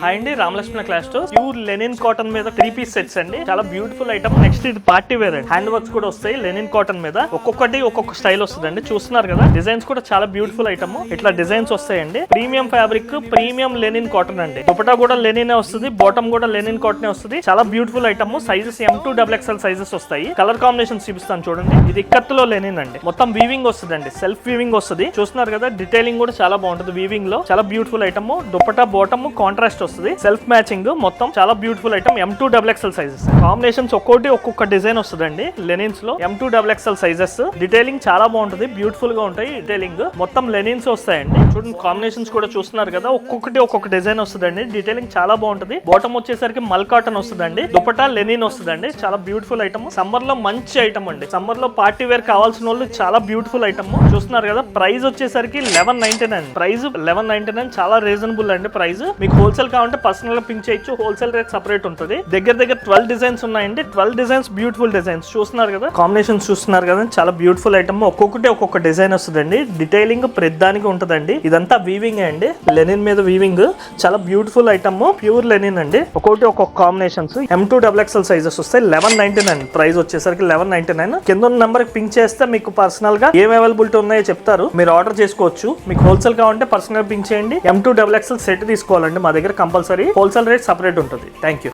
Hi అండి, Ramalakshmana class store. Pure linen cotton మీద 3 piece sets అండి. చాలా బ్యూటిఫుల్ ఐటమ్. నెక్స్ట్ ఇది పార్టీ వేర్ అండి. హ్యాండ్ వర్క్స్ కూడా వస్తాయి లెనిన్ కాటన్ మీద. ఒక్కొక్కటి ఒక్కొక్క స్టైల్ వస్తుందండి. చూస్తున్నారు కదా, డిజైన్స్ కూడా చాలా బ్యూటిఫుల్ ఐటమ్. ఇట్లా డిజైన్స్ వస్తాయండి. Premium fabric, premium linen cotton అండి. దుపట్టా కూడా లెనిన్ వస్తుంది, బాటమ్ కూడా లెనిన్ కాటన్ వస్తుంది. చాలా beautiful item. Sizes M2 XXL sizes వస్తాయి. కలర్ కాంబినేషన్ చూపిస్తాను చూడండి. ఇది ఇక్కత్తులో లెనిన్ అండి. మొత్తం వీవింగ్ వస్తుందండి, సెల్ఫ్ వీవింగ్ వస్తుంది. చూస్తున్నారు కదా, డీటెయిలింగ్ కూడా చాలా బాగుంటుంది వీవింగ్ లో. చాలా beautiful item. Dupatta bottom contrast వస్తుంది, సెల్ఫ్ మ్యాచింగ్. మొత్తం చాలా beautiful item. M2 XXL sizes. Combinations ఒక్కొక్క డిజైన్ వస్తుందండి లెనిన్స్ లో. M2 XXL sizes. డీటెయిలింగ్ చాలా బాగుంటుంది, బ్యూటిఫుల్ గా ఉంటాయి. డీటెయిలింగ్ మొత్తం లెనిన్స్ వస్తాయండి. చూడండి, కాంబినేషన్స్ కూడా చూస్తున్నారు కదా, ఒక్కొక్క డిజైన్ వస్తుందండి. డీటెయిలింగ్ చాలా బాగుంటుంది. బాటమ్ వచ్చేసరికి మల్ కాటన్ వస్తుందండి. దుపట్టా లెనిన్ వస్తుందండి. చాలా బ్యూటిఫుల్ ఐటమ్. సమ్మర్ లో మంచి ఐటమ్ అండి. సమ్మర్ లో పార్టీ వేర్ కావాల్సిన వాళ్ళు చాలా బ్యూటిఫుల్ ఐటమ్. చూస్తున్నారు కదా, ప్రైస్ వచ్చేసరికి 1199. ప్రైస్ 1199, చాలా రీజనబుల్ అండి ప్రైస్. మీకు హోల్సేల్ కావాలంటే పర్సనల్ గా పింక్ చేయొచ్చు. హోల్సేల్ రేట్ సెపరేట్ ఉంటుంది. దగ్గర 12 డిజైన్స్ ఉన్నాయండి. 12 డిజైన్స్ బ్యూటిఫుల్ డిజైన్స్. చూస్తున్నారు కదా, కాంబినేషన్స్ చూస్తున్నారు కదా, చాలా బ్యూటిఫుల్ ఐటమ్. ఒక్కొక్క డిజైన్ వస్తుందండి. డీటెయిలింగ్ ప్రతిదానికి ఉంటుందండి. ఇదంతా వీవింగ్ అండి, లెనిన్ మీద వీవింగ్. చాలా బ్యూటిఫుల్ ఐటమ్. ప్యూర్ లెనిన్ అండి. ఒక్కొక్క కాంబినేషన్స్. M2 XXL సైజెస్ వస్తాయి. 1199 ప్రైస్ వచ్చేసరికి 1199. కింద ఉన్న నెంబర్ కి పింక్ చేస్తే మీకు పర్సనల్ గా ఏం అవైలబిలిటీ ఉన్నాయో చెప్తారు. మీరు ఆర్డర్ చేసుకోవచ్చు. మీకు హోల్సేల్ కావాలంటే పర్సనల్ పింక్ చేయండి. M2 XXL సెట్ తీసుకోవాలండి మా దగ్గర కంపల్సరీ. హోల్సేల్ రేట్ సెపరేట్ ఉంటుంది. Thank you.